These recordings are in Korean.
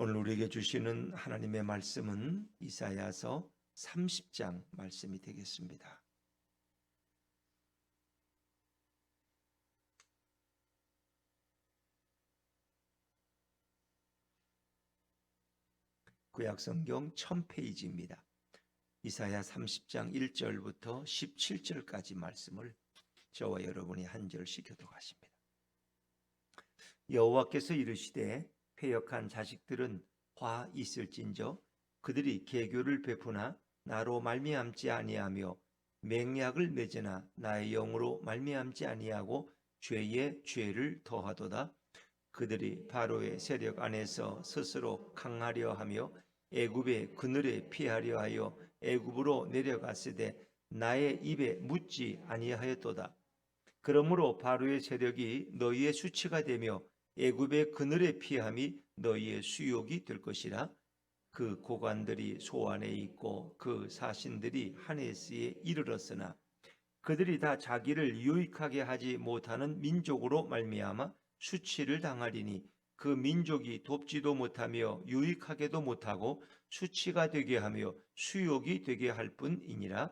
오늘 우리에게 주시는 하나님의 말씀은 이사야서 30장 말씀이 되겠습니다. 구약성경 1000페이지입니다. 이사야 30장 1절부터 17절까지 말씀을 저와 여러분이 한 절씩 교독하십니다. 여호와께서 이르시되 패역한 자식들은 화 있을진저 그들이 계교를 베푸나 나로 말미암지 아니하며 맹약을 맺으나 나의 영으로 말미암지 아니하고 죄에 죄를 더하도다. 그들이 바로의 세력 안에서 스스로 강하려 하며 애굽의 그늘에 피하려 하여 애굽으로 내려갔으되 나의 입에 묻지 아니하였도다. 그러므로 바로의 세력이 너희의 수치가 되며 애굽의 그늘에 피함이 너희의 수욕이 될 것이라. 그 고관들이 소안에 있고 그 사신들이 하네스에 이르렀으나 그들이 다 자기를 유익하게 하지 못하는 민족으로 말미암아 수치를 당하리니 그 민족이 돕지도 못하며 유익하게도 못하고 수치가 되게 하며 수욕이 되게 할 뿐이니라.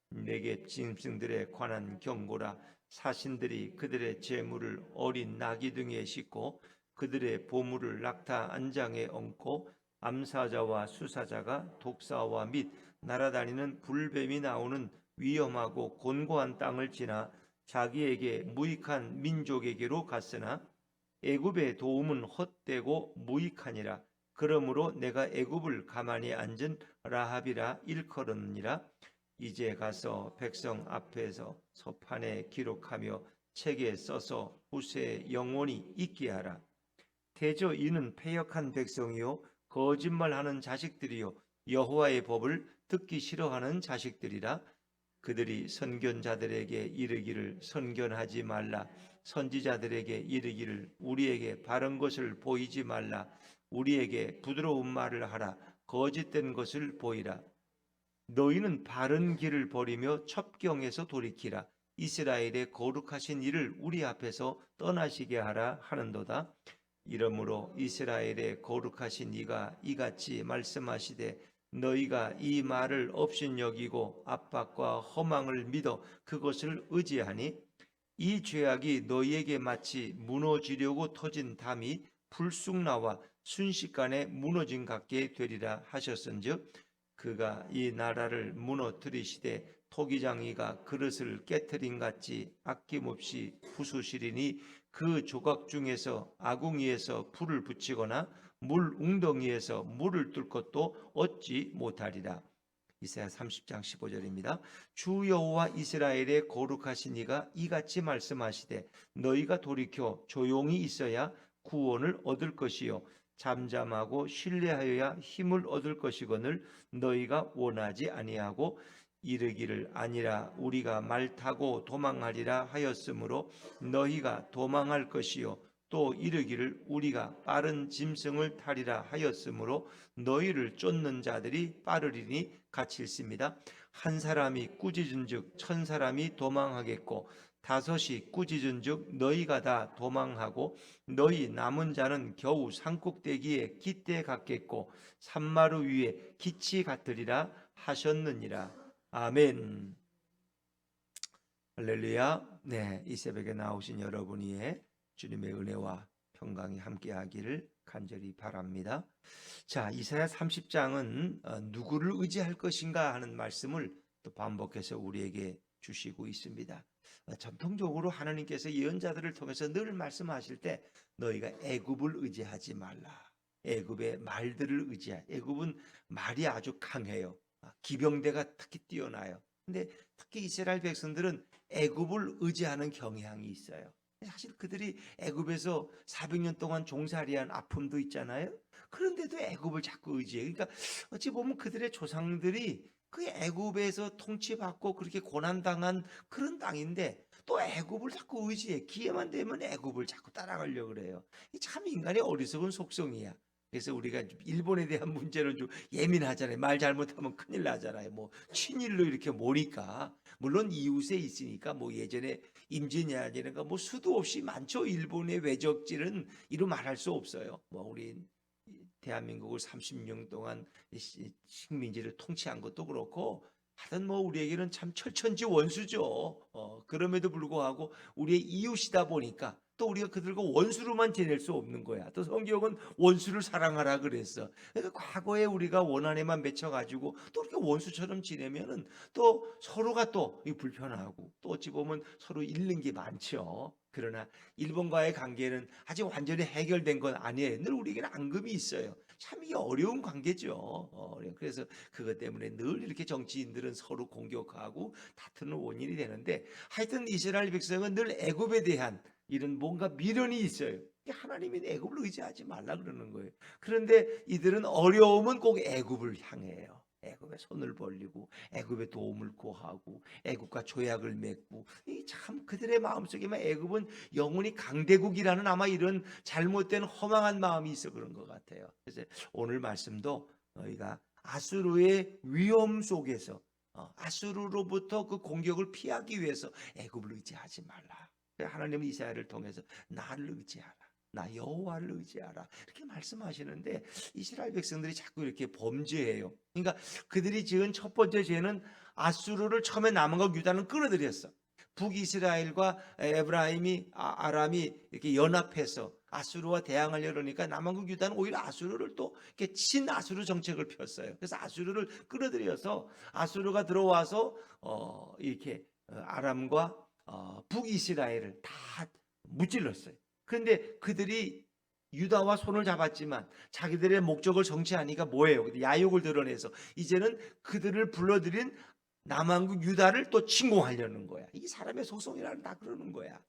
내게 짐승들에 관한 경고라. 사신들이 그들의 재물을 어린 나귀 등에 싣고 그들의 보물을 낙타 안장에 얹고 암사자와 수사자가 독사와 및 날아다니는 불뱀이 나오는 위험하고 곤고한 땅을 지나 자기에게 무익한 민족에게로 갔으나 애굽의 도움은 헛되고 무익하니라. 그러므로 내가 애굽을 가만히 앉은 라합이라 일컬었느니라. 이제 가서 백성 앞에서 서판에 기록하며 책에 써서 후세에 영원히 있게 하라. 대저 이는 패역한 백성이요 거짓말하는 자식들이요 여호와의 법을 듣기 싫어하는 자식들이라. 그들이 선견자들에게 이르기를 선견하지 말라. 선지자들에게 이르기를 우리에게 바른 것을 보이지 말라. 우리에게 부드러운 말을 하라. 거짓된 것을 보이라. 너희는 바른 길을 버리며 첩경에서 돌이키라. 이스라엘의 거룩하신 이를 우리 앞에서 떠나시게 하라 하는도다. 이러므로 이스라엘의 거룩하신 이가 이같이 말씀하시되 너희가 이 말을 업신여기고 압박과 허망을 믿어 그것을 의지하니 이 죄악이 너희에게 마치 무너지려고 터진 담이 불쑥 나와 순식간에 무너진 같게 되리라 하셨은즉 그가 이 나라를 무너뜨리시되 토기장이가 그릇을 깨트린 같이 아낌없이 부수시리니 그 조각 중에서 아궁이에서 불을 붙이거나 물 웅덩이에서 물을 뚫 것도 얻지 못하리라. 이사야 30장 15절입니다. 주 여호와 이스라엘의 거룩하신 이가 이같이 말씀하시되 너희가 돌이켜 조용히 있어야 구원을 얻을 것이요 잠잠하고 신뢰하여야 힘을 얻을 것이거늘 너희가 원하지 아니하고 이르기를 아니라 우리가 말 타고 도망하리라 하였으므로 너희가 도망할 것이요 또 이르기를 우리가 빠른 짐승을 타리라 하였으므로 너희를 쫓는 자들이 빠르리니 같이 읽습니다. 한 사람이 꾸짖은즉 천 사람이 도망하겠고 다섯이 꾸짖은즉 너희가 다 도망하고 너희 남은 자는 겨우 산꼭대기에 깃대 같겠고 산마루 위에 기치 같으리라 하셨느니라. 아멘. 할렐루야. 네, 이 새벽에 나오신 여러분 위에 주님의 은혜와 평강이 함께하기를 간절히 바랍니다. 자, 이사야 30장은 누구를 의지할 것인가 하는 말씀을 또 반복해서 우리에게 주시고 있습니다. 전통적으로 하나님께서 예언자들을 통해서 늘 말씀하실 때 너희가 애굽을 의지하지 말라. 애굽의 말들을 의지하. 애굽은 말이 아주 강해요. 기병대가 특히 뛰어나요. 근데 특히 이스라엘 백성들은 애굽을 의지하는 경향이 있어요. 사실 그들이 애굽에서 400년 동안 종살이한 아픔도 있잖아요. 그런데도 애굽을 자꾸 의지해요. 그러니까 어찌 보면 그들의 조상들이 그 애굽에서 통치받고 그렇게 고난당한 그런 땅인데 또 애굽을 자꾸 의지해. 기회만 되면 애굽을 자꾸 따라가려고 그래요. 참 인간의 어리석은 속성이야. 그래서 우리가 일본에 대한 문제는 좀 예민하잖아요. 말 잘못하면 큰일 나잖아요. 뭐 친일로 이렇게 모니까 물론 이웃에 있으니까 뭐 예전에 임진왜란이라든가 뭐 수도 없이 많죠. 일본의 외적질은 이루 말할 수 없어요. 뭐 우리 대한민국을 30년 동안 식민지를 통치한 것도 그렇고 하여튼 뭐 우리에게는 참 철천지 원수죠. 그럼에도 불구하고 우리의 이웃이다 보니까 또 우리가 그들과 원수로만 지낼 수 없는 거야. 또 성경은 원수를 사랑하라 그랬어. 그러니까 과거에 우리가 원한에만 맺혀가지고 또 이렇게 원수처럼 지내면은 또 서로가 또 불편하고 또 어찌 보면 서로 잃는 게 많죠. 그러나 일본과의 관계는 아직 완전히 해결된 건 아니에요. 늘 우리에게는 앙금이 있어요. 참 이게 어려운 관계죠. 그래서 그것 때문에 늘 이렇게 정치인들은 서로 공격하고 다투는 원인이 되는데 하여튼 이스라엘 백성은 늘 애굽에 대한 이런 뭔가 미련이 있어요. 하나님이 애굽을 의지하지 말라 그러는 거예요. 그런데 이들은 어려움은 꼭 애굽을 향해요. 애굽에 손을 벌리고 애굽의 도움을 구하고 애굽과 조약을 맺고 참 그들의 마음속에만 애굽은 영원히 강대국이라는 아마 이런 잘못된 허망한 마음이 있어 그런 것 같아요. 그래서 오늘 말씀도 너희가 아수르의 위험 속에서 아수르로부터 그 공격을 피하기 위해서 애굽을 의지하지 말라. 하나님은 이사야를 통해서 나를 의지하라. 나 여호와를 의지하라. 이렇게 말씀하시는데 이스라엘 백성들이 자꾸 이렇게 범죄해요. 그러니까 그들이 지은 첫 번째 죄는 아수르를 처음에 남한과 유다는 끌어들였어. 북이스라엘과 에브라임이 아람이 이렇게 연합해서 아수르와 대항하려 그러니까 남한국 유다는 오히려 아수르를 또 이렇게 친아수르 정책을 폈어요. 그래서 아수르를 끌어들여서 아수르가 들어와서 이렇게 아람과 북이스라엘을 다 무찔렀어요. 그런데 그들이 유다와 손을 잡았지만 자기들의 목적을 정치하니까 뭐예요? 야욕을 드러내서 이제는 그들을 불러들인 남한국 유다를 또 침공하려는 거야. 이게 사람의 속성이라는 다 그러는 거야.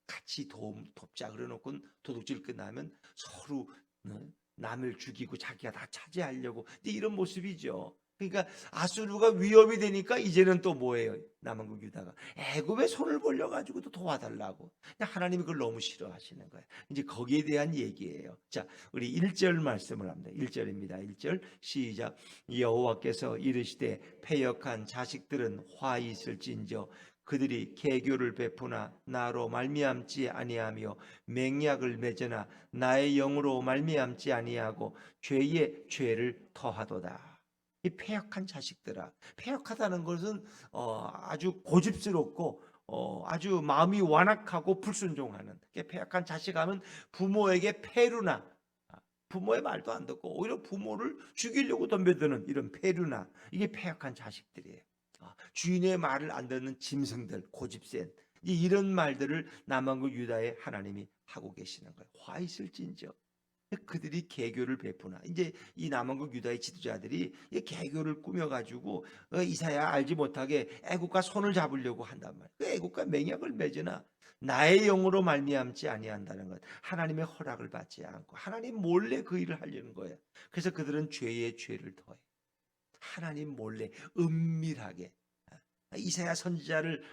같이 돕자 그래놓고 도둑질 끝나면 서로 남을 죽이고 자기가 다 차지하려고 이런 모습이죠. 그러니까 아수르가 위협이 되니까 이제는 또 뭐예요? 남한국 유다가 애굽에 손을 벌려가지고 또 도와달라고. 하나님이 그걸 너무 싫어하시는 거예요. 이제 거기에 대한 얘기예요. 자, 우리 1절 말씀을 합니다. 1절입니다. 1절 시작. 여호와께서 이르시되 패역한 자식들은 화 있을진저 그들이 계교를 베푸나 나로 말미암지 아니하며 맹약을 맺으나 나의 영으로 말미암지 아니하고 죄의 죄를 더하도다. 이 패역한 자식들아. 패역하다는 것은 아주 고집스럽고 아주 마음이 완악하고 불순종하는. 패역한 자식하면 부모에게 패류나 부모의 말도 안 듣고 오히려 부모를 죽이려고 덤벼드는 이런 패류나 이게 패역한 자식들이에요. 주인의 말을 안 듣는 짐승들, 고집센 이런 말들을 남한국 유다의 하나님이 하고 계시는 거예요. 화 있을진저. 그들이 계교를 베푸나 이제 이 남한국 유다의 지도자들이 이 계교를 꾸며가지고 이사야 알지 못하게 애국과 손을 잡으려고 한단 말이에요. 그 애국과 맹약을 맺으나 나의 영으로 말미암지 아니한다는 것. 하나님의 허락을 받지 않고 하나님 몰래 그 일을 하려는 거예요. 그래서 그들은 죄의 죄를 더해. 하나님 몰래 은밀하게 이사야 선지자를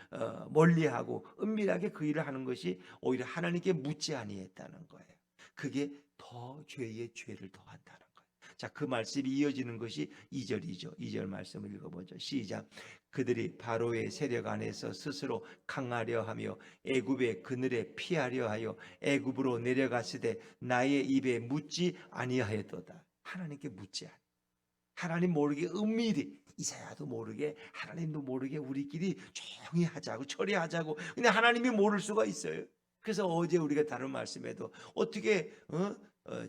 멀리하고 은밀하게 그 일을 하는 것이 오히려 하나님께 묻지 아니했다는 거예요. 그게 더 죄의 죄를 더한다는 거예요. 자, 그 말씀이 이어지는 것이 2절이죠. 2절 말씀을 읽어보죠. 시작. 그들이 바로의 세력 안에서 스스로 강하려 하며 애굽의 그늘에 피하려 하여 애굽으로 내려갔으되 나의 입에 묻지 아니하였도다. 하나님께 묻지 아니. 하나님 모르게 은밀히 이사야도 모르게 하나님도 모르게 우리끼리 조용히 하자고 처리하자고. 근데 하나님이 모를 수가 있어요. 그래서 어제 우리가 다룬 말씀에도 어떻게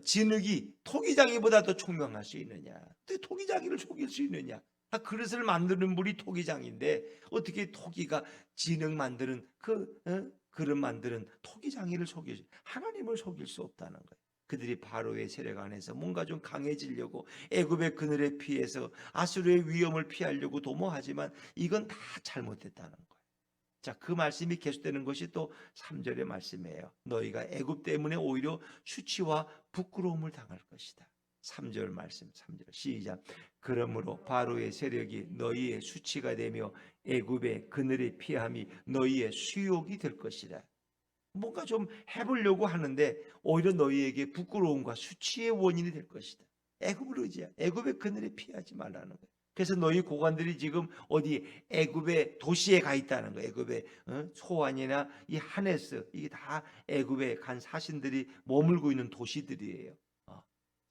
진흙이 토기장이보다 더 총명할 수 있느냐? 어떻게 토기장이를 속일 수 있느냐? 그릇을 만드는 물이 토기장인데 어떻게 토기가 진흙 만드는 그릇 만드는 토기장이를 속일 하나님을 속일 수 없다는 거예요. 그들이 바로의 세력 안에서 뭔가 좀 강해지려고 애굽의 그늘에 피해서 아수르의 위험을 피하려고 도모하지만 이건 다 잘못됐다는 거예요. 자, 그 말씀이 계속되는 것이 또 3절의 말씀이에요. 너희가 애굽 때문에 오히려 수치와 부끄러움을 당할 것이다. 3절 말씀 3절 시작. 그러므로 바로의 세력이 너희의 수치가 되며 애굽의 그늘에 피함이 너희의 수욕이 될 것이다. 뭔가 좀 해보려고 하는데 오히려 너희에게 부끄러움과 수치의 원인이 될 것이다. 애굽을 의지해. 애굽의 그늘에 피하지 말라는 거예요. 그래서 너희 고관들이 지금 어디 애굽의 도시에 가 있다는 거예요. 애굽의 소안이나 이 하네스 이게 다 애굽에 간 사신들이 머물고 있는 도시들이에요.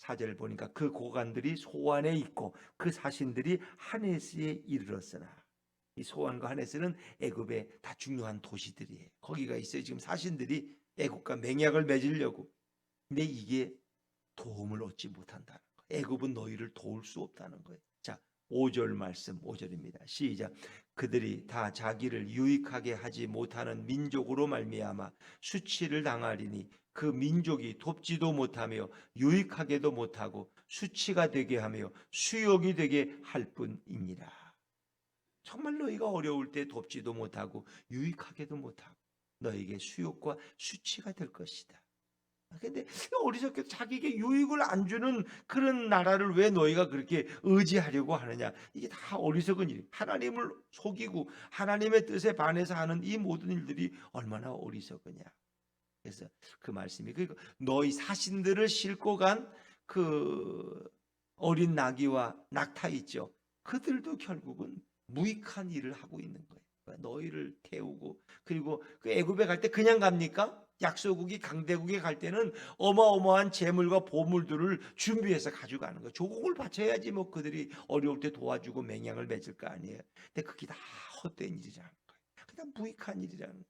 4절 보니까 그 고관들이 소안에 있고 그 사신들이 하네스에 이르렀으나, 이 소안과 하네스는 애굽의 다 중요한 도시들이에요. 거기가 있어요. 지금 사신들이 애굽과 맹약을 맺으려고. 근데 이게 도움을 얻지 못한다는 거예요. 애굽은 너희를 도울 수 없다는 거예요. 자, 5절 말씀, 5절입니다. 시작. 그들이 다 자기를 유익하게 하지 못하는 민족으로 말미암아 수치를 당하리니 그 민족이 돕지도 못하며 유익하게도 못하고 수치가 되게 하며 수욕이 되게 할 뿐이니라. 정말 너희가 어려울 때 돕지도 못하고 유익하게도 못하고 너희에게 수욕과 수치가 될 것이다. 근데 어리석게 자기에게 유익을 안 주는 그런 나라를 왜 너희가 그렇게 의지하려고 하느냐. 이게 다 어리석은 일. 하나님을 속이고 하나님의 뜻에 반해서 하는 이 모든 일들이 얼마나 어리석으냐. 그래서 그 말씀이, 그러니까 너희 사신들을 싣고 간 그 어린 나귀와 낙타 있죠. 그들도 결국은 무익한 일을 하고 있는 거예요. 너희를 태우고, 그리고 그 애굽에 갈 때 그냥 갑니까? 약소국이 강대국에 갈 때는 어마어마한 재물과 보물들을 준비해서 가져가는 거예요. 조국을 바쳐야지 뭐 그들이 어려울 때 도와주고 맹약을 맺을 거 아니에요. 근데 그게 다 헛된 일이라는 거예요. 그냥 무익한 일이라는 거예요.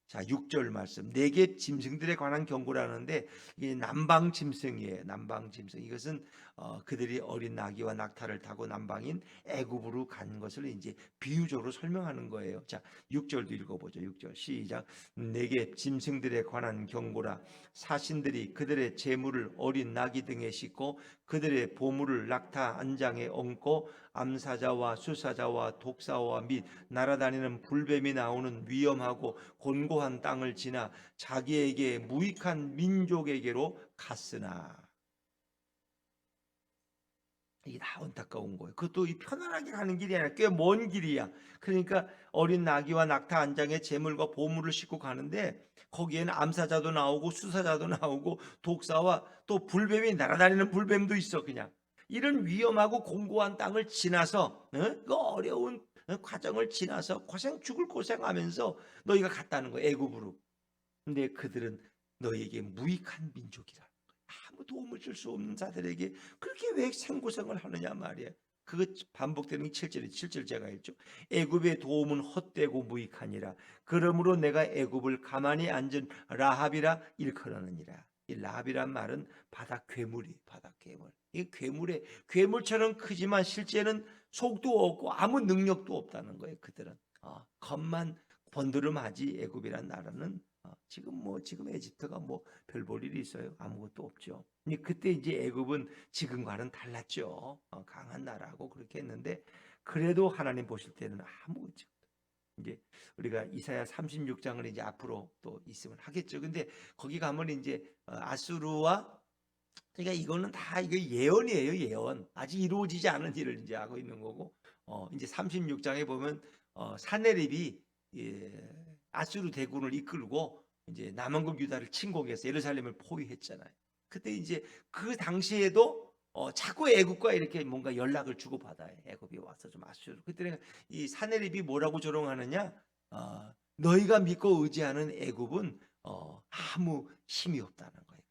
자, 6절 말씀. 네개 짐승들에 관한 경고라는데 이게 남방 짐승이에요. 남방 짐승. 이것은 그들이 어린 나귀와 낙타를 타고 남방인 애굽으로 간 것을 이제 비유적으로 설명하는 거예요. 자, 6절도 읽어보죠. 6절 시작. 네개 짐승들에 관한 경고라. 사신들이 그들의 재물을 어린 나귀 등에 싣고 그들의 보물을 낙타 안장에 얹고 암사자와 수사자와 독사와 및 날아다니는 불뱀이 나오는 위험하고 곤고한 땅을 지나 자기에게 무익한 민족에게로 갔으나. 이게 다 안타까운 거예요. 그것도 이 편안하게 가는 길이 아니라 꽤 먼 길이야. 그러니까 어린 나귀와 낙타 안장에 재물과 보물을 싣고 가는데 거기에는 암사자도 나오고 수사자도 나오고 독사와 또 불뱀이 날아다니는 불뱀도 있어. 그냥 이런 위험하고 공고한 땅을 지나서 그 어려운 과정을 지나서 죽을 고생하면서 너희가 갔다는 거야, 애굽으로. 근데 그들은 너희에게 무익한 민족이라. 아무 도움을 줄 수 없는 자들에게 그렇게 왜 생고생을 하느냐 말이야. 그거 반복되는 게 7절 제가 읽죠. 애굽의 도움은 헛되고 무익하니라. 그러므로 내가 애굽을 가만히 앉은 라합이라 일컬었느니라. 이 라합이란 말은 바다 괴물이, 바다 괴물. 이 괴물처럼 크지만 실제는 속도 없고 아무 능력도 없다는 거예요. 그들은 겉만 번드름하지. 애굽이란 나라는 지금 에집트가 뭐 별 볼 일이 있어요? 아무것도 없죠. 근데 그때 이제 애굽은 지금과는 달랐죠. 강한 나라고 그렇게 했는데 그래도 하나님 보실 때는 아무것도. 이제 우리가 이사야 36장을 이제 앞으로 또 있으면 하겠죠. 근데 거기 가면 이제 아수르와, 그러니까 이거는 다 이거 예언이에요, 예언. 아직 이루어지지 않은 일을 이제 하고 있는 거고, 이제 36장에 보면 사네립이 아수르 대군을 이끌고 이제 남왕국 유다를 침공해서 예루살렘을 포위했잖아요. 그때 이제 그 당시에도 자꾸 애굽과 이렇게 뭔가 연락을 주고 받아요. 애굽이 와서 좀 아수르. 그때는 이 사네립이 뭐라고 조롱하느냐? 너희가 믿고 의지하는 애굽은 아무 힘이 없다는 거예요.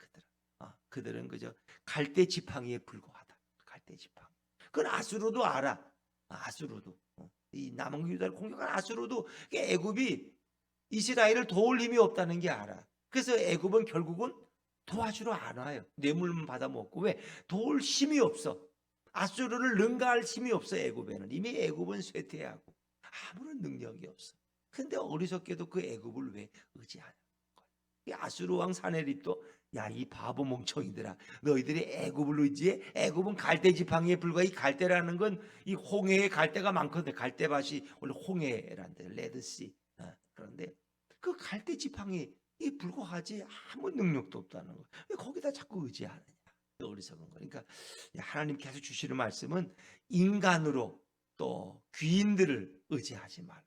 그들은 그저 갈대 지팡이에 불과하다. 갈대 지팡이. 그건 아수르도 알아. 아수르도 이 남왕국 유다를 공격한 아수르도 애굽이 이스라엘을 도울 힘이 없다는 게 알아. 그래서 애굽은 결국은 도와주러 안 와요. 뇌물만 받아 먹고. 왜? 도울 힘이 없어. 아수르를 능가할 힘이 없어. 애굽에는 이미 애굽은 쇠퇴하고 아무런 능력이 없어. 근데 어리석게도 그 애굽을 왜 의지하냐? 이 아수르 왕 사네립도 야, 이 바보 멍청이들아, 너희들이 애굽을 의지해? 애굽은 갈대 지팡이에 불과. 이 갈대라는 건 이 홍해에 갈대가 많거든. 갈대밭이 원래 홍해란데, 레드씨. 그런데 그 갈대 지팡이에 불과하지 아무 능력도 없다는 거. 왜 거기다 자꾸 의지하느냐? 어리석은 거. 그러니까 하나님께서 주시는 말씀은 인간으로 또 귀인들을 의지하지 말라.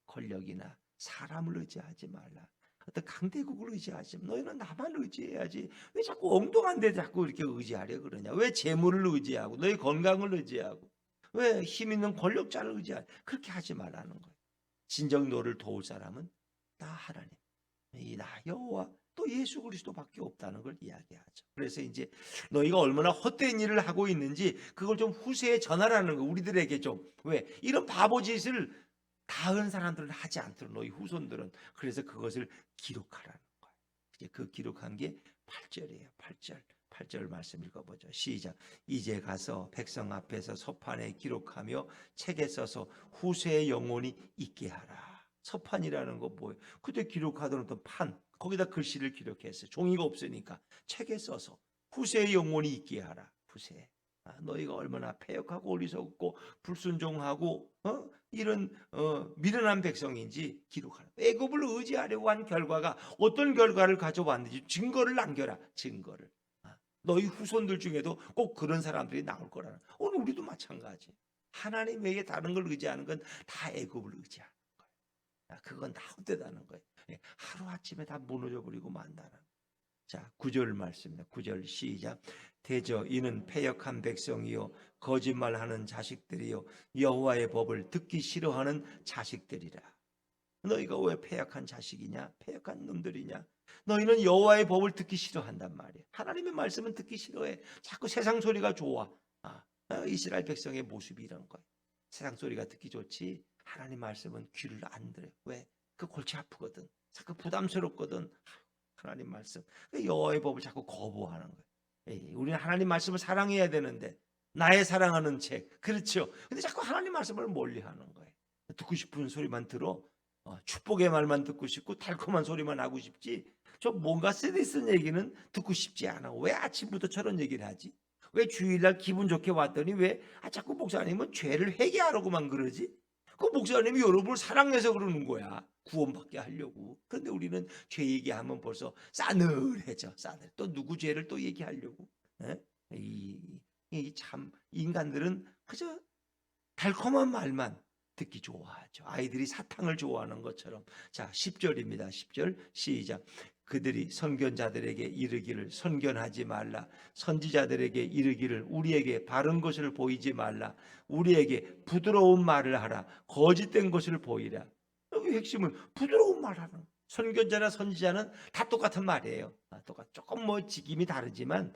권력이나 사람을 의지하지 말라. 어떤 강대국을 의지하지. 너희는 나만 의지해야지. 왜 자꾸 엉뚱한 데 자꾸 이렇게 의지하려 그러냐? 왜 재물을 의지하고 너희 건강을 의지하고 왜 힘 있는 권력자를 의지하냐? 그렇게 하지 말라는 거예요. 진정 너를 도울 사람은 나 하나님, 이 나 여호와 또 예수 그리스도밖에 없다는 걸 이야기하죠. 그래서 이제 너희가 얼마나 헛된 일을 하고 있는지 그걸 좀 후세에 전하라는 거. 우리들에게 좀. 왜? 이런 바보 짓을 다른 사람들은 하지 않도록 너희 후손들은. 그래서 그것을 기록하라는 거예요. 이제 그 기록한 게 8절이에요. 8절. 8절 말씀 읽어보죠. 시작. 이제 가서 백성 앞에서 서판에 기록하며 책에 써서 후세의 영혼이 있게 하라. 서판이라는 거 뭐예요? 그때 기록하던 어떤 판, 거기다 글씨를 기록했어요. 종이가 없으니까 책에 써서 후세의 영혼이 있게 하라. 후세. 너희가 얼마나 패역하고 어리석고 불순종하고 이런 미련한 백성인지 기록하라. 애굽을 의지하려고 한 결과가 어떤 결과를 가져왔는지 증거를 남겨라. 증거를. 너희 후손들 중에도 꼭 그런 사람들이 나올 거라는. 오늘 우리도 마찬가지. 하나님 외에 다른 걸 의지하는 건 다 애굽을 의지하는 거예요. 그건 다 헛되다는 거예요. 하루아침에 다 무너져 버리고 만다는. 자, 9절 말씀입니다. 9절 시작. 대저 이는 패역한 백성이요 거짓말하는 자식들이요 여호와의 법을 듣기 싫어하는 자식들이라. 너희가 왜 패역한 자식이냐? 패역한 놈들이냐? 너희는 여호와의 법을 듣기 싫어한단 말이야. 하나님의 말씀은 듣기 싫어해. 자꾸 세상 소리가 좋아. 이스라엘 백성의 모습이 이런 거야. 세상 소리가 듣기 좋지 하나님 말씀은 귀를 안 들어요. 왜? 그 골치 아프거든. 자꾸 부담스럽거든. 하나님 말씀. 여호와의 법을 자꾸 거부하는 거예요. 우리는 하나님 말씀을 사랑해야 되는데 나의 사랑하는 책. 그렇죠. 근데 자꾸 하나님 말씀을 멀리하는 거예요. 듣고 싶은 소리만 들어. 축복의 말만 듣고 싶고 달콤한 소리만 하고 싶지 저 뭔가 쓰디쓴 얘기는 듣고 싶지 않아. 왜 아침부터 저런 얘기를 하지? 왜 주일날 기분 좋게 왔더니 왜 자꾸 목사님은 죄를 회개하라고만 그러지? 그 목사님이 여러분을 사랑해서 그러는 거야. 구원받게 하려고. 그런데 우리는 죄 얘기하면 벌써 싸늘해져. 싸늘. 또 누구 죄를 또 얘기하려고. 참 인간들은 그저 달콤한 말만 듣기 좋아하죠. 아이들이 사탕을 좋아하는 것처럼. 자, 10절입니다. 10절 시작. 그들이 선견자들에게 이르기를 선견하지 말라. 선지자들에게 이르기를 우리에게 바른 것을 보이지 말라. 우리에게 부드러운 말을 하라. 거짓된 것을 보이라. 여기 핵심은 부드러운 말하는. 선견자나 선지자는 다 똑같은 말이에요. 조금 뭐 직임이 다르지만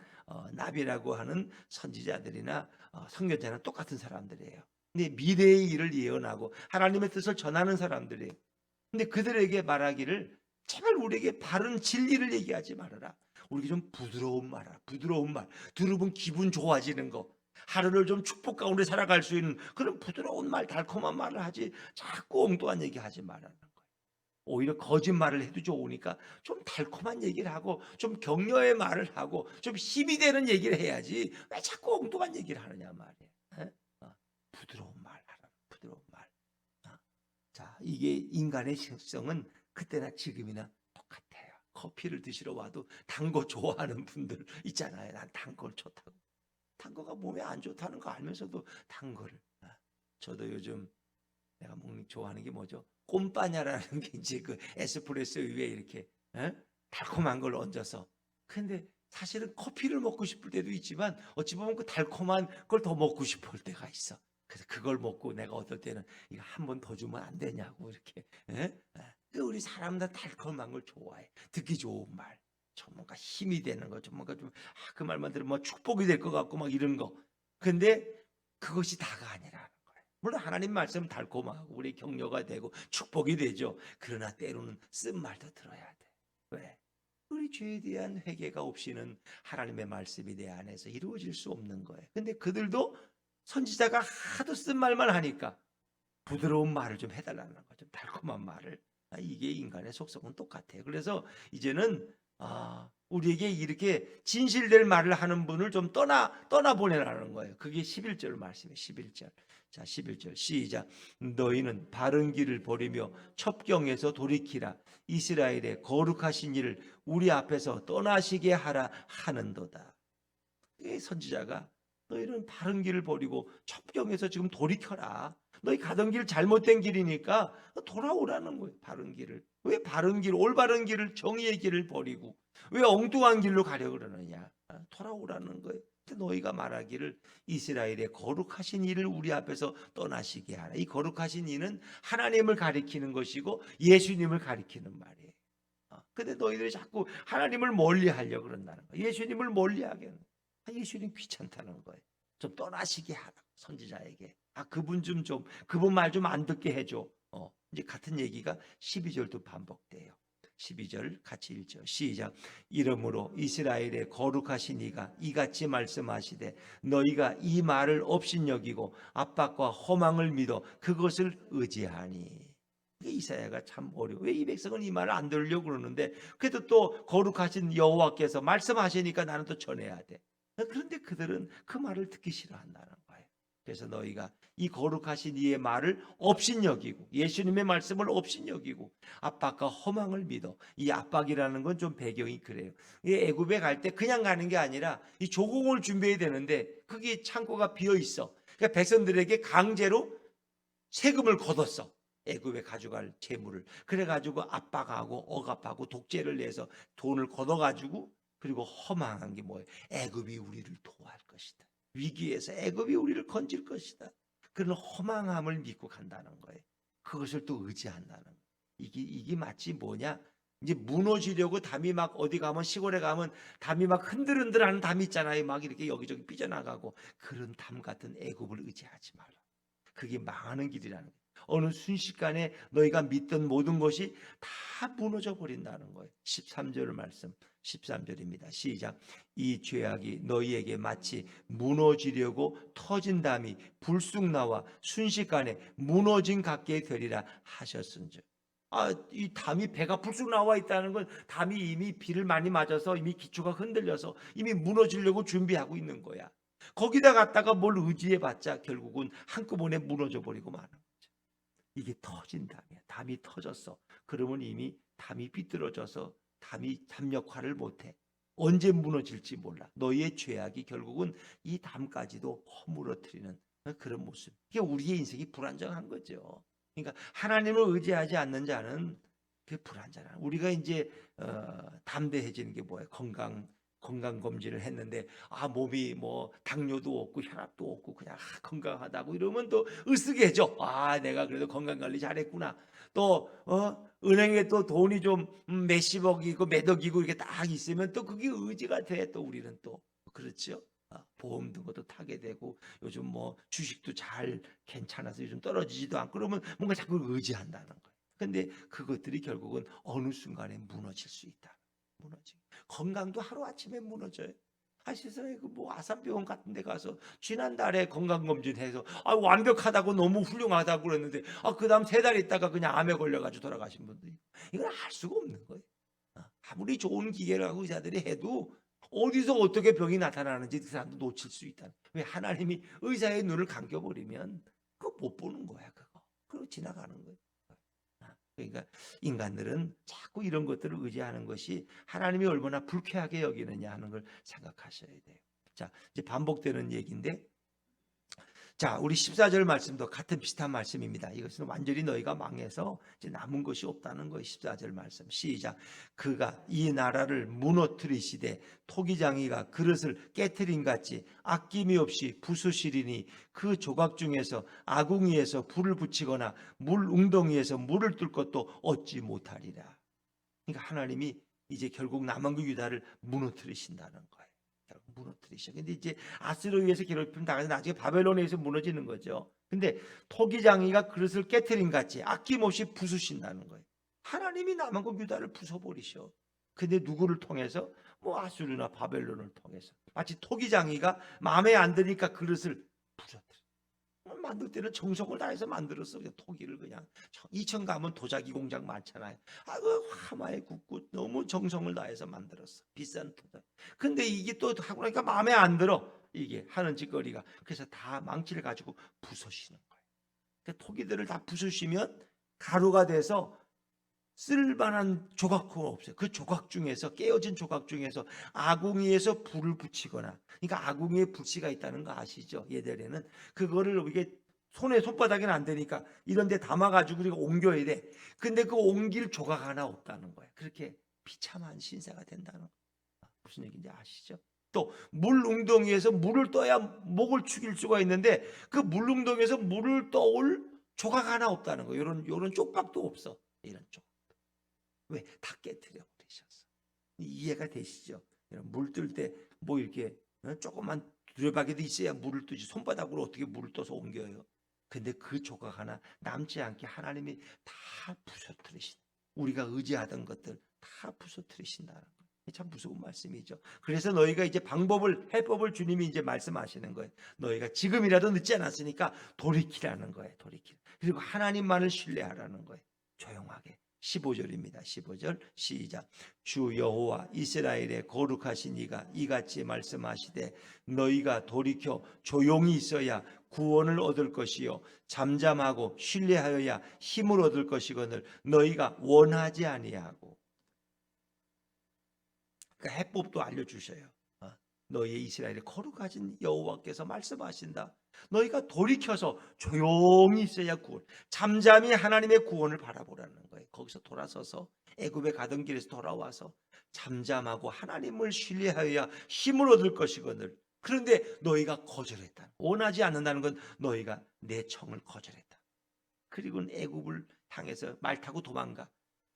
나비라고 하는 선지자들이나 선견자는 똑같은 사람들이에요. 근데 미래의 일을 예언하고 하나님의 뜻을 전하는 사람들이에요. 근데 그들에게 말하기를 제발 우리에게 바른 진리를 얘기하지 말아라. 우리에게 좀 부드러운 말, 부드러운 말. 들으면 기분 좋아지는 거. 하루를 좀 축복 가운데 살아갈 수 있는 그런 부드러운 말, 달콤한 말을 하지 자꾸 엉뚱한 얘기 하지 말라는 거예요. 오히려 거짓말을 해도 좋으니까 좀 달콤한 얘기를 하고 좀 격려의 말을 하고 좀 힘이 되는 얘기를 해야지 왜 자꾸 엉뚱한 얘기를 하느냐 말이에요. 부드러운 말 하라. 부드러운 말. 자, 이게 인간의 식성은 그때나 지금이나 똑같아요. 커피를 드시러 와도 단 거 좋아하는 분들 있잖아요. 난 단 걸 좋다고. 단 거가 몸에 안 좋다는 거 알면서도 단 거를. 저도 요즘 내가 먹는 좋아하는 게 뭐죠? 꼼빠냐라는 게 이제 그 에스프레소 위에 이렇게 달콤한 걸 얹어서. 근데 사실은 커피를 먹고 싶을 때도 있지만 어찌 보면 그 달콤한 걸 더 먹고 싶을 때가 있어. 그래서 그걸 먹고 내가 어떨 때는 이거 한 번 더 주면 안 되냐고 이렇게. 우리 사람들 달콤한 걸 좋아해. 듣기 좋은 말. 좀 뭔가 힘이 되는 거. 좀 뭔가 그 말만 들으면 뭐 축복이 될 것 같고 막 이런 거. 근데 그것이 다가 아니라는 거예요. 물론 하나님 말씀은 달콤하고 우리 격려가 되고 축복이 되죠. 그러나 때로는 쓴 말도 들어야 돼. 왜? 우리 죄에 대한 회개가 없이는 하나님의 말씀이 내 안에서 이루어질 수 없는 거예요. 근데 그들도 선지자가 하도 쓴 말만 하니까 부드러운 말을 좀 해달라는 거죠. 좀 달콤한 말을. 이게 인간의 속성은 똑같아요. 그래서 이제는 우리에게 이렇게 진실될 말을 하는 분을 좀 떠나보내라는 거예요. 그게 11절 말씀이에요. 11절. 자, 11절 시작. 너희는 바른 길을 버리며 첩경에서 돌이키라. 이스라엘의 거룩하신 일을 우리 앞에서 떠나시게 하라 하는도다. 이 선지자가 너희는 바른 길을 버리고 첩경에서 지금 돌이켜라. 너희 가던 길 잘못된 길이니까 돌아오라는 거예요. 바른 길을. 왜 바른 길, 올바른 길을, 정의의 길을 버리고 왜 엉뚱한 길로 가려고 그러느냐. 돌아오라는 거예요. 너희가 말하기를 이스라엘의 거룩하신 이를 우리 앞에서 떠나시게 하라. 이 거룩하신 이는 하나님을 가리키는 것이고 예수님을 가리키는 말이에요. 근데 너희들이 자꾸 하나님을 멀리하려고 그런다는 거예요. 예수님을 멀리하게 하는 거예요. 예수님 귀찮다는 거예요. 좀 떠나시게 하라 선지자에게. 그분 말 좀 안 듣게 해줘. 이제 같은 얘기가 12절도 반복돼요. 12절 같이 읽죠. 시작. 이러므로 이스라엘의 거룩하신 이가 이같이 말씀하시되 너희가 이 말을 업신여기고 압박과 허망을 믿어 그것을 의지하니. 이사야가 참 어려워. 왜 이 백성은 이 말을 안 들으려고 그러는데 그래도 또 거룩하신 여호와께서 말씀하시니까 나는 또 전해야 돼. 그런데 그들은 그 말을 듣기 싫어한다는 거예요. 그래서 너희가 이 거룩하신 이의 말을 업신여기고 예수님의 말씀을 업신여기고 압박과 허망을 믿어. 이 압박이라는 건 좀 배경이 그래요. 이 애굽에 갈 때 그냥 가는 게 아니라 이 조공을 준비해야 되는데 거기 창고가 비어 있어. 그러니까 백성들에게 강제로 세금을 걷었어. 애굽에 가져갈 재물을. 그래가지고 압박하고 억압하고 독재를 내서 돈을 걷어가지고 그리고 허망한 게 뭐예요? 애굽이 우리를 도와할 것이다. 위기에서 애굽이 우리를 건질 것이다. 그런 허망함을 믿고 간다는 거예요. 그것을 또 의지한다는 거예요. 이게 마치 뭐냐? 이제 무너지려고 담이 막 어디 가면 시골에 가면 담이 막 흔들흔들하는 담이 있잖아요. 막 이렇게 여기저기 삐져나가고 그런 담 같은 애굽을 의지하지 말라. 그게 망하는 길이라는 거예요. 어느 순식간에 너희가 믿던 모든 것이 다 무너져 버린다는 거예요. 13절 말씀 13절입니다. 시작. 이 죄악이 너희에게 마치 무너지려고 터진 담이 불쑥 나와 순식간에 무너진 같게 되리라 하셨은즉. 이 담이 배가 불쑥 나와 있다는 건 담이 이미 비를 많이 맞아서 이미 기초가 흔들려서 이미 무너지려고 준비하고 있는 거야. 거기다 갖다가 뭘 의지해봤자 결국은 한꺼번에 무너져 버리고 마는 거죠. 이게 터진 담이야. 담이 터졌어. 그러면 이미 담이 비뚤어져서 담이 담 역할을 못해. 언제 무너질지 몰라. 너희의 죄악이 결국은 이 담까지도 허물어뜨리는 그런 모습. 이게 우리의 인생이 불안정한 거죠. 그러니까 하나님을 의지하지 않는 자는 그 불안정한. 우리가 이제 담대해지는 게 뭐예요? 건강 검진을 했는데 몸이 뭐 당뇨도 없고 혈압도 없고 그냥 건강하다고 이러면 또 으쓱해져. 내가 그래도 건강 관리 잘했구나. 또 은행에 또 돈이 좀 몇십억이고 몇억이고 이렇게 딱 있으면 또 그게 의지가 돼. 또 우리는 또 그렇죠. 보험 든 것도 타게 되고 요즘 뭐 주식도 잘 괜찮아서 요즘 떨어지지도 않고 그러면 뭔가 자꾸 의지한다는 거예요. 근데 그것들이 결국은 어느 순간에 무너질 수 있다. 무너지. 건강도 하루아침에 무너져요. 세상에 뭐 아산병원 같은 데 가서 지난달에 건강검진해서 완벽하다고 너무 훌륭하다고 그랬는데 그다음 3달 있다가 그냥 암에 걸려가지고 돌아가신 분들이 이건 알 수가 없는 거예요. 아무리 좋은 기계라고 의사들이 해도 어디서 어떻게 병이 나타나는지 그 사람도 놓칠 수 있다. 왜? 하나님이 의사의 눈을 감겨버리면 그거 못 보는 거야. 그거 지나가는 거예요. 그러니까 인간들은 자꾸 이런 것들을 의지하는 것이 하나님이 얼마나 불쾌하게 여기느냐 하는 걸 생각하셔야 돼요. 자, 이제 반복되는 얘기인데, 자, 우리 14절 말씀도 같은 비슷한 말씀입니다. 이것은 완전히 너희가 망해서 이제 남은 것이 없다는 거예요. 14절 말씀 시작. 그가 이 나라를 무너뜨리시되 토기장이가 그릇을 깨트린 같이 아낌이 없이 부수시리니 그 조각 중에서 아궁이에서 불을 붙이거나 물 웅덩이에서 물을 뚫 것도 얻지 못하리라. 그러니까 하나님이 이제 결국 남은 그 유다를 무너뜨리신다는 거예요. 무너뜨리셔. 근데 이제 아스로에서 괴롭힘 당해서 나중에 바벨론에서 무너지는 거죠. 근데 토기장이가 그릇을 깨트린 같이 아낌없이 부수신다는 거예요. 하나님이 남은 그 유다를 부숴버리셔. 근데 누구를 통해서? 뭐 아수르나 바벨론을 통해서. 마치 토기장이가 마음에 안 드니까 그릇을 부숴뜨려. 만들 때는 정성을 다해서 만들었어. 그냥 토기를 그냥. 이천 가면 도자기 공장 많잖아요. 그 화마에 굽고 너무 정성을 다해서 만들었어. 비싼 도자기. 근데 이게 또 하고 나니까 마음에 안 들어. 이게 하는 짓거리가. 그래서 다 망치를 가지고 부수시는 거예요. 그러니까 토기들을 다 부수시면 가루가 돼서 쓸만한 조각은 없어요. 그 조각 중에서 깨어진 조각 중에서 아궁이에서 불을 붙이거나, 그러니까 아궁이에 불씨가 있다는 거 아시죠? 예전에는 그거를 이게 손바닥에는 안 되니까 이런 데 담아가지고 우리가 옮겨야 돼. 근데 그 옮길 조각 하나 없다는 거예요. 그렇게 비참한 신세가 된다는 거예요. 무슨 얘기인지 아시죠? 또 물웅덩이에서 물을 떠야 목을 축일 수가 있는데 그 물웅덩이에서 물을 떠올 조각 하나 없다는 거예요. 이런 쪽박도 없어. 이런 쪽. 왜? 다 깨트려 버리셔. 이해가 되시죠? 물 뜰 때 뭐 이렇게 조그만 두레박이도 있어야 물을 뜨지 손바닥으로 어떻게 물을 떠서 옮겨요? 근데 그 조각 하나 남지 않게 하나님이 다 부서뜨리신, 우리가 의지하던 것들 다 부서뜨리신다는 거예요. 참 무서운 말씀이죠. 그래서 너희가 이제 해법을 주님이 이제 말씀하시는 거예요. 너희가 지금이라도 늦지 않았으니까 돌이키라는 거예요. 돌이키라. 그리고 하나님만을 신뢰하라는 거예요. 조용하게. 15절입니다. 15절 시작. 주 여호와 이스라엘의 거룩하신 이가 이같이 말씀하시되 너희가 돌이켜 조용히 있어야 구원을 얻을 것이요 잠잠하고 신뢰하여야 힘을 얻을 것이거늘 너희가 원하지 아니하고. 그러니까 해법도 알려주셔요. 너희의 이스라엘의 거룩하신 여호와께서 말씀하신다. 너희가 돌이켜서 조용히 있어야 구원, 잠잠히 하나님의 구원을 바라보라는 거예요. 거기서 돌아서서 애굽에 가던 길에서 돌아와서 잠잠하고 하나님을 신뢰하여야 힘을 얻을 것이거늘. 그런데 너희가 거절했다. 원하지 않는다는 건 너희가 내 청을 거절했다. 그리고 애굽을 향해서 말 타고 도망가.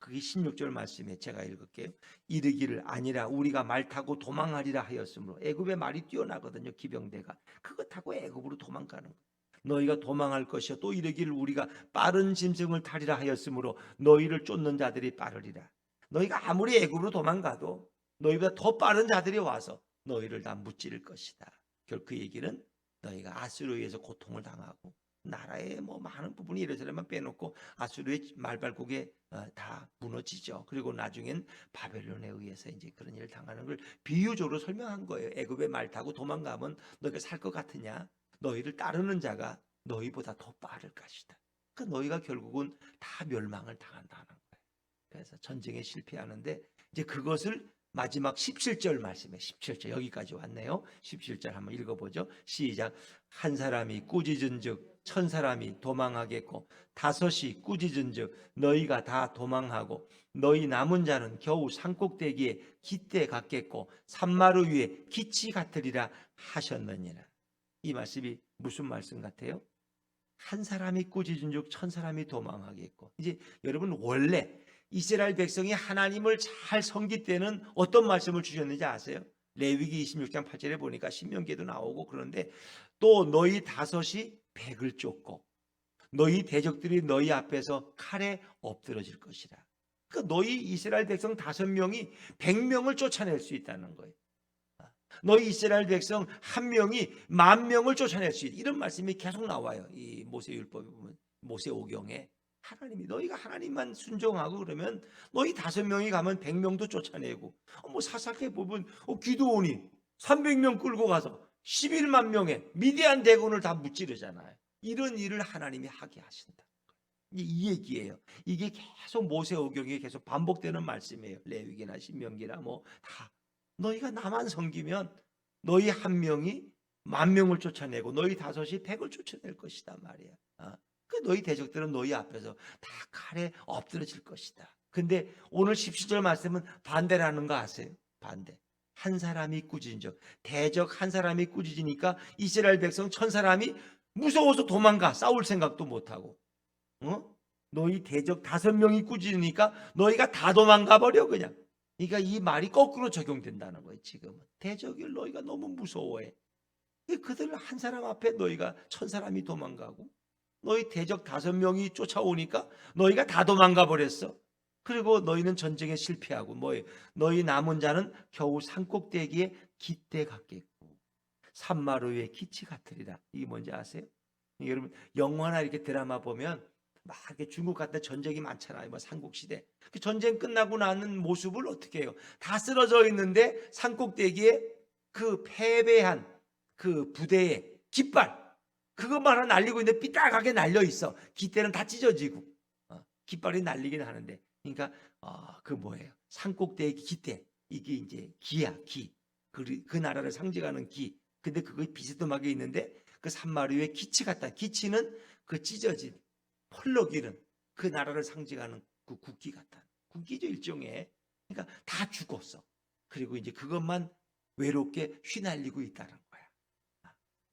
그게 16절 말씀에 제가 읽을게요. 이르기를 아니라 우리가 말 타고 도망하리라 하였으므로. 애굽의 말이 뛰어나거든요. 기병대가. 그거 타고 애굽으로 도망가는 거예요. 너희가 도망할 것이요 또 이르기를 우리가 빠른 짐승을 타리라 하였으므로 너희를 쫓는 자들이 빠르리라. 너희가 아무리 애굽으로 도망가도 너희보다 더 빠른 자들이 와서 너희를 다 무찌를 것이다. 결국 그 얘기는 너희가 아수르에 의해서 고통을 당하고 나라의 뭐 많은 부분이 예루살렘만 빼놓고 아수르의 말발굽에 다 무너지죠. 그리고 나중엔 바벨론에 의해서 이제 그런 일을 당하는 걸 비유적으로 설명한 거예요. 애굽에 말 타고 도망가면 너희가 살 것 같으냐? 너희를 따르는 자가 너희보다 더 빠를 것이다. 그러니까 너희가 결국은 다 멸망을 당한다는 거예요. 그래서 전쟁에 실패하는데 이제 그것을 마지막 17절 말씀에 17절 여기까지 왔네요. 17절 한번 읽어보죠. 시작. 한 사람이 꾸짖은즉 천 사람이 도망하겠고 다섯이 꾸짖은즉 너희가 다 도망하고 너희 남은 자는 겨우 산꼭대기에 깃대 같겠고 산마루 위에 기치 같으리라 하셨느니라. 이 말씀이 무슨 말씀 같아요? 한 사람이 꾸짖은즉 천 사람이 도망하겠고. 이제 여러분 원래 이스라엘 백성이 하나님을 잘 섬길 때는 어떤 말씀을 주셨는지 아세요? 레위기 26장 8절에 보니까 신명기에도 나오고 그런데 또 너희 다섯이 백을 쫓고 너희 대적들이 너희 앞에서 칼에 엎드러질 것이라. 그러니까 너희 이스라엘 백성 5명이 100명을 쫓아낼 수 있다는 거예요. 너희 이스라엘 백성 1명이 10,000명을 쫓아낼 수 있다. 이런 말씀이 계속 나와요. 이 모세율법에 보면 모세오경에. 하나님이 너희가 하나님만 순종하고 그러면 너희 5명이 가면 100명도 쫓아내고 뭐 사사기에 보면 기드온이 300명 끌고 가서 11만 명의 미디안 대군을 다 무찌르잖아요. 이런 일을 하나님이 하게 하신다. 이 얘기예요. 이게 계속 모세오경에 계속 반복되는 말씀이에요. 레위기나 신명기나 뭐 다 너희가 나만 섬기면 너희 1명이 10,000명을 쫓아내고 너희 5이 100을 쫓아낼 것이다 말이야. 그 너희 대적들은 너희 앞에서 다 칼에 엎드러질 것이다. 근데 오늘 17절 말씀은 반대라는 거 아세요? 반대. 한 사람이 꾸짖은즉 대적 한 사람이 꾸짖으니까 이스라엘 백성 1,000사람이 무서워서 도망가. 싸울 생각도 못하고. 너희 대적 5명이 꾸짖으니까 너희가 다 도망가 버려 그냥. 그러니까 이 말이 거꾸로 적용된다는 거예요. 지금은 대적을 너희가 너무 무서워해. 그들 한 사람 앞에 너희가 1,000사람이 도망가고 너희 대적 5명이 쫓아오니까 너희가 다 도망가 버렸어. 그리고 너희는 전쟁에 실패하고 뭐예요? 너희 남은 자는 겨우 산꼭대기에 깃대 같겠고 산마루에 기치 같으리라. 이게 뭔지 아세요? 여러분 영화나 이렇게 드라마 보면 막 이렇게 중국 같은 데 전쟁이 많잖아요. 뭐 삼국시대. 그 전쟁 끝나고 나는 모습을 어떻게 해요? 다 쓰러져 있는데 산꼭대기에 그 패배한 그 부대의 깃발 그것만 하나 날리고 있는데 삐딱하게 날려 있어. 깃대는 다 찢어지고 깃발이 날리긴 하는데. 그러니까 그 뭐예요? 산꼭대기 깃대. 이게 이제 기야 기. 그 나라를 상징하는 기. 근데 그거 비스듬하게 있는데 그 산마루에 기치 같다. 기치는 그 찢어진 펄럭이는 그 나라를 상징하는 그 국기 같다. 국기죠 일종의. 그러니까 다 죽었어. 그리고 이제 그것만 외롭게 휘날리고 있다는 거야.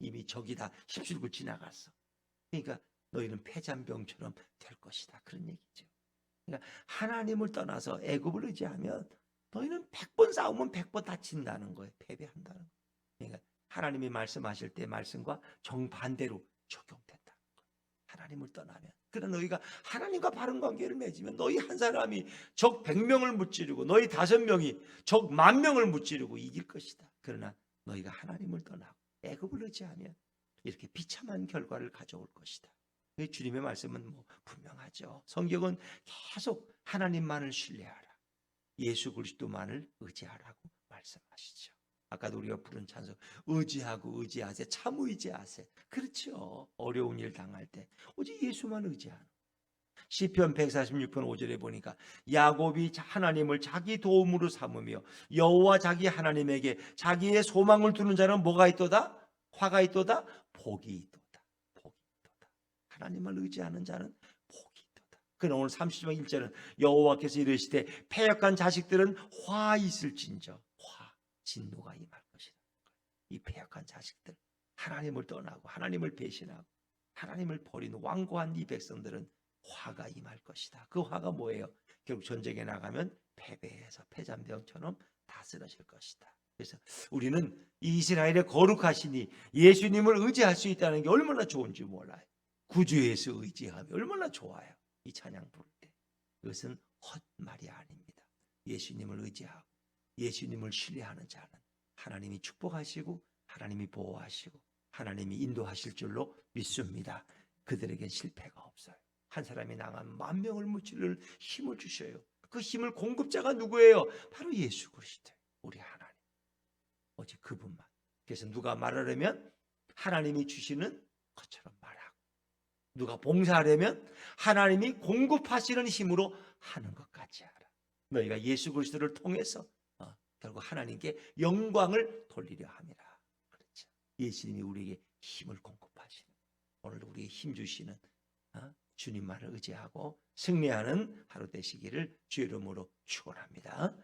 이미 적이 다 휩쓸고 지나갔어. 그러니까 너희는 패잔병처럼 될 것이다. 그런 얘기죠. 그러니까 하나님을 떠나서 애굽을 의지하면 너희는 100번 싸우면 100번 다친다는 거예요. 패배한다는 거예요. 그러니까 하나님이 말씀하실 때 말씀과 정반대로 적용된다. 하나님을 떠나면. 그러나 너희가 하나님과 바른 관계를 맺으면 너희 한 사람이 적 100명을 무찌르고 너희 5명이 적 10,000명을 무찌르고 이길 것이다. 그러나 너희가 하나님을 떠나고 애굽을 의지하면 이렇게 비참한 결과를 가져올 것이다. 주님의 말씀은 뭐 분명하죠. 성경은 계속 하나님만을 신뢰하라, 예수 그리스도만을 의지하라고 말씀하시죠. 아까도 우리가 부른 찬송, 의지하고 의지하세, 참 의지하세. 그렇죠. 어려운 일 당할 때 오직 예수만 의지하는. 시편 146편 5절에 보니까 야곱이 하나님을 자기 도움으로 삼으며 여호와 자기 하나님에게 자기의 소망을 두는 자는 뭐가 있도다? 화가 있도다? 복이 있도다. 복이 있도다. 하나님을 의지하는 자는 복이 있도다. 그러나 오늘 30장 1절은 여호와께서 이르시되 패역한 자식들은 화 있을진저, 진노가 임할 것이다. 이 패역한 자식들, 하나님을 떠나고 하나님을 배신하고 하나님을 버리는 완고한 이 백성들은 화가 임할 것이다. 그 화가 뭐예요? 결국 전쟁에 나가면 패배해서 패잔병처럼 다 쓰러질 것이다. 그래서 우리는 이스라엘의 거룩하시니 예수님을 의지할 수 있다는 게 얼마나 좋은지 몰라요. 구주 예수 의지하면 얼마나 좋아요. 이 찬양 부를 때. 그것은 헛말이 아닙니다. 예수님을 의지하고 예수님을 신뢰하는 자는 하나님이 축복하시고 하나님이 보호하시고 하나님이 인도하실 줄로 믿습니다. 그들에겐 실패가 없어요. 한 사람이 나가면 10,000명을 무찌를 힘을 주셔요. 그 힘을 공급자가 누구예요? 바로 예수 그리스도, 우리 하나님. 오직 그분만. 그래서 누가 말하려면 하나님이 주시는 것처럼 말하고, 누가 봉사하려면 하나님이 공급하시는 힘으로 하는 것까지 하라. 너희가 예수 그리스도를 통해서 결국 하나님께 영광을 돌리려 함이라. 그렇죠. 예수님이 우리에게 힘을 공급하시는, 오늘 우리에게 힘 주시는 주님만을 의지하고 승리하는 하루 되시기를 주의 이름으로 축원합니다.